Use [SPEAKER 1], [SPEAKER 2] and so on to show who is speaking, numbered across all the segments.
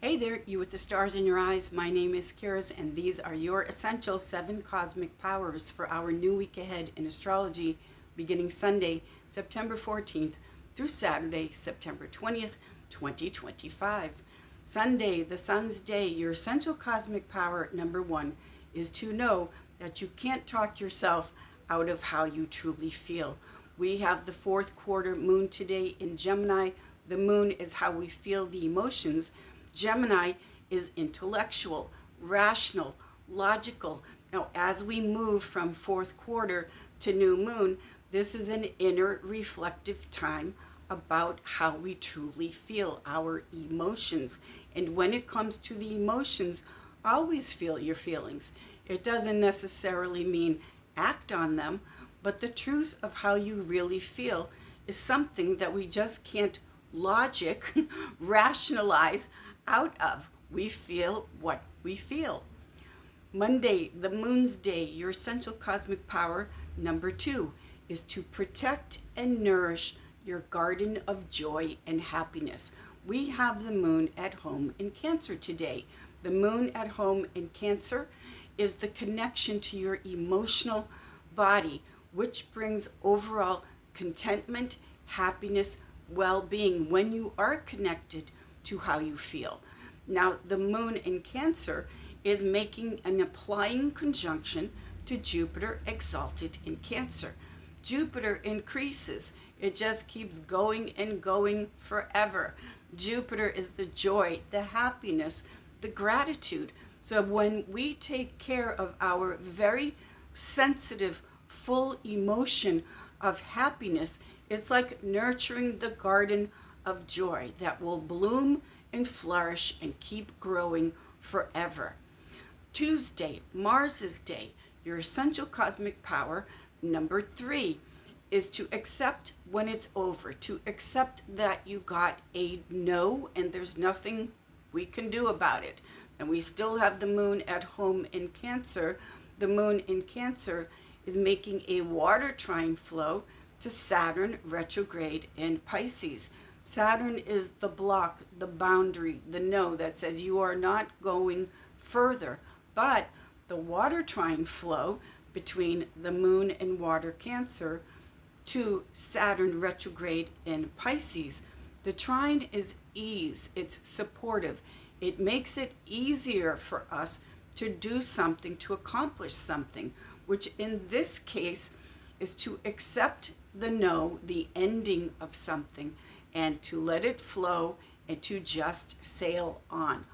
[SPEAKER 1] Hey there, you with the stars in your eyes. My name is Kiris, and these are your essential 7 cosmic powers for our new week ahead in astrology, beginning Sunday, September 14th through Saturday, September 20th, 2025. Sunday, the sun's day, your essential cosmic power number 1 is to know that you can't talk yourself out of how you truly feel. We have the 4th quarter moon today in Gemini. The moon is how we feel the emotions. Gemini is intellectual, rational, logical. Now, as we move from 4th quarter to new moon, this is an inner reflective time about how we truly feel, our emotions. And when it comes to the emotions, always feel your feelings. It doesn't necessarily mean act on them, but the truth of how you really feel is something that we just can't logic, rationalize out of. We feel what we feel. Monday, the moon's day, your essential cosmic power number 2 is to protect and nourish your garden of joy and happiness. We have the moon at home in Cancer today. The moon at home in Cancer is the connection to your emotional body, which brings overall contentment, happiness, well-being when you are connected to how you feel. Now, the moon in Cancer is making an applying conjunction to Jupiter exalted in Cancer. Jupiter increases. It just keeps going and going forever. Jupiter is the joy, the happiness, the gratitude. So when we take care of our very sensitive, full emotion of happiness, it's like nurturing the garden of joy that will bloom and flourish and keep growing forever. Tuesday, Mars's day, your essential cosmic power number 3 is to accept when it's over, to accept that you got a no and there's nothing we can do about it. And we still have the moon at home in Cancer. The moon in Cancer is making a water trine flow to Saturn retrograde in Pisces. Saturn is the block, the boundary, the no that says you are not going further. But the water trine flow between the moon and water Cancer to Saturn retrograde in Pisces, the trine is ease, it's supportive. It makes it easier for us to do something, to accomplish something, which in this case is to accept the no, the ending of something, and to let it flow and to just sail on.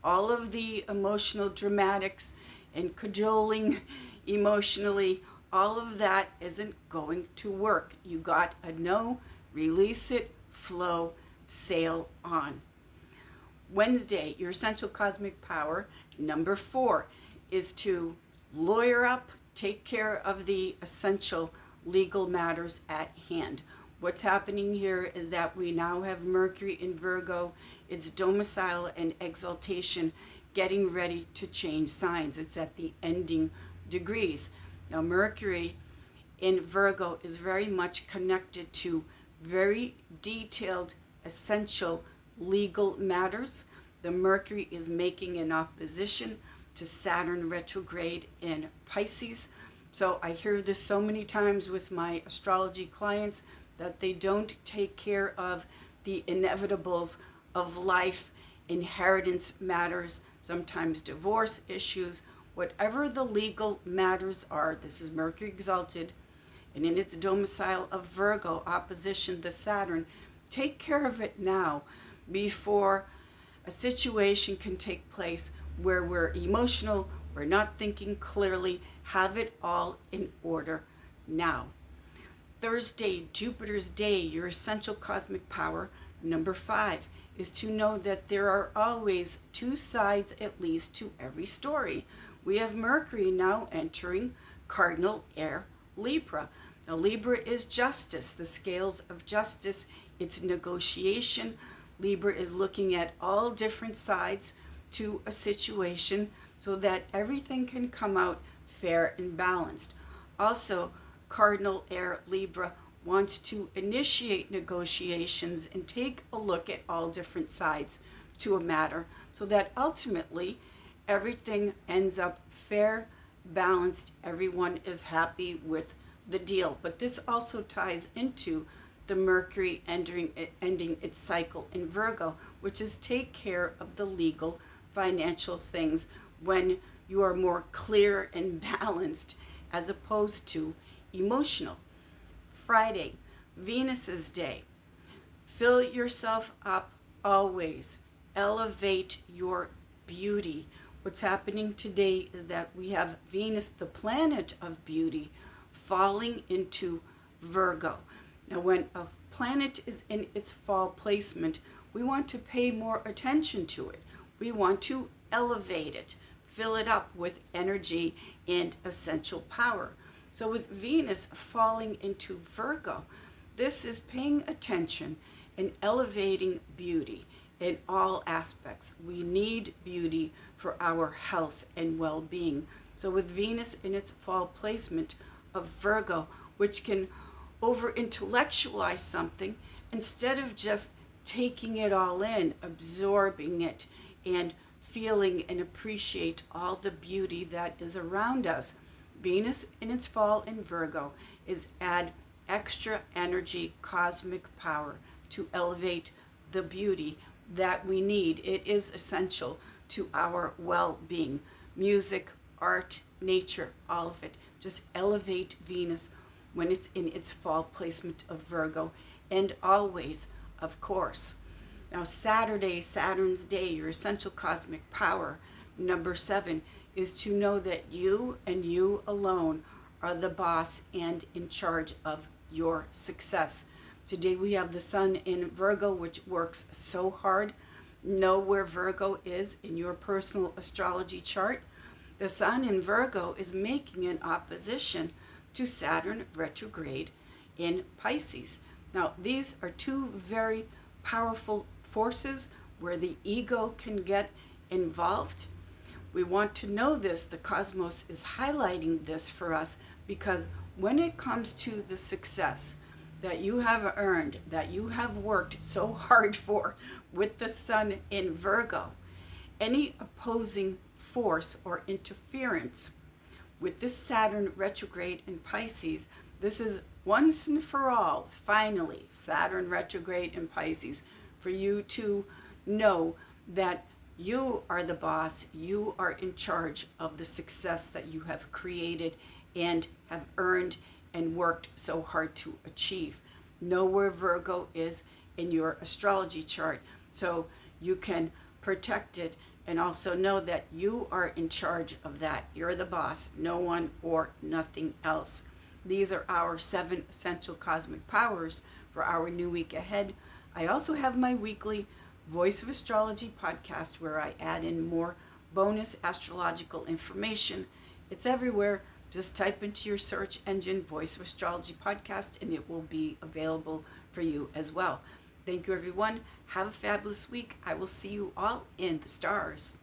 [SPEAKER 1] All of the emotional dramatics and cajoling emotionally, all of that isn't going to work. You got a no, release it, flow, sail on. Wednesday, your essential cosmic power number 4 is to lawyer up, take care of the essential legal matters at hand. What's happening here is that we now have Mercury in Virgo, its domicile and exaltation, getting ready to change signs. It's at the ending degrees. Now, Mercury in Virgo is very much connected to very detailed, essential legal matters. The Mercury is making an opposition to Saturn retrograde in Pisces. So I hear this so many times with my astrology clients that they don't take care of the inevitables of life, inheritance matters, sometimes divorce issues, whatever the legal matters are. This is Mercury exalted, and in its domicile of Virgo, opposition to Saturn. Take care of it now before a situation can take place where we're emotional, we're not thinking clearly. Have it all in order now. Thursday, Jupiter's day, your essential cosmic power number 5 is to know that there are always 2 sides at least to every story. We have Mercury now entering cardinal air Libra. Now, Libra is justice, the scales of justice. It's negotiation. Libra is looking at all different sides to a situation so that everything can come out fair and balanced. Also, cardinal air Libra wants to initiate negotiations and take a look at all different sides to a matter so that ultimately everything ends up fair, balanced, everyone is happy with the deal. But this also ties into the Mercury ending its cycle in Virgo, which is take care of the legal, financial things when you are more clear and balanced as opposed to emotional. Friday, Venus's day. Fill yourself up always. Elevate your beauty. What's happening today is that we have Venus, the planet of beauty, falling into Virgo. Now, when a planet is in its fall placement, we want to pay more attention to it. We want to elevate it, fill it up with energy and essential power. So with Venus falling into Virgo, this is paying attention and elevating beauty in all aspects. We need beauty for our health and well-being. So with Venus in its fall placement of Virgo, which can over-intellectualize something instead of just taking it all in, absorbing it, and feeling and appreciate all the beauty that is around us. Venus in its fall in Virgo is add extra energy, cosmic power to elevate the beauty that we need. It is essential to our well-being. Music, art, nature, all of it. Just elevate Venus when it's in its fall placement of Virgo, and always, of course. Now, Saturday, Saturn's day, your essential cosmic power, number 7, is to know that you and you alone are the boss and in charge of your success. Today we have the sun in Virgo, which works so hard. Know where Virgo is in your personal astrology chart. The sun in Virgo is making an opposition to Saturn retrograde in Pisces. Now, these are two very powerful forces where the ego can get involved. We want to know this. The cosmos is highlighting this for us because when it comes to the success that you have earned, that you have worked so hard for with the sun in Virgo, any opposing force or interference with this Saturn retrograde in Pisces, this is once and for all, finally, Saturn retrograde in Pisces, for you to know that you are the boss, you are in charge of the success that you have created and have earned and worked so hard to achieve. Know where Virgo is in your astrology chart so you can protect it, and also know that you are in charge of that. You're the boss, no one or nothing else. These are our 7 essential cosmic powers for our new week ahead. I also have my weekly Voice of Astrology podcast where I add in more bonus astrological information. It's everywhere. Just type into your search engine Voice of Astrology podcast and it will be available for you as well. Thank you, everyone. Have a fabulous week. I will see you all in the stars.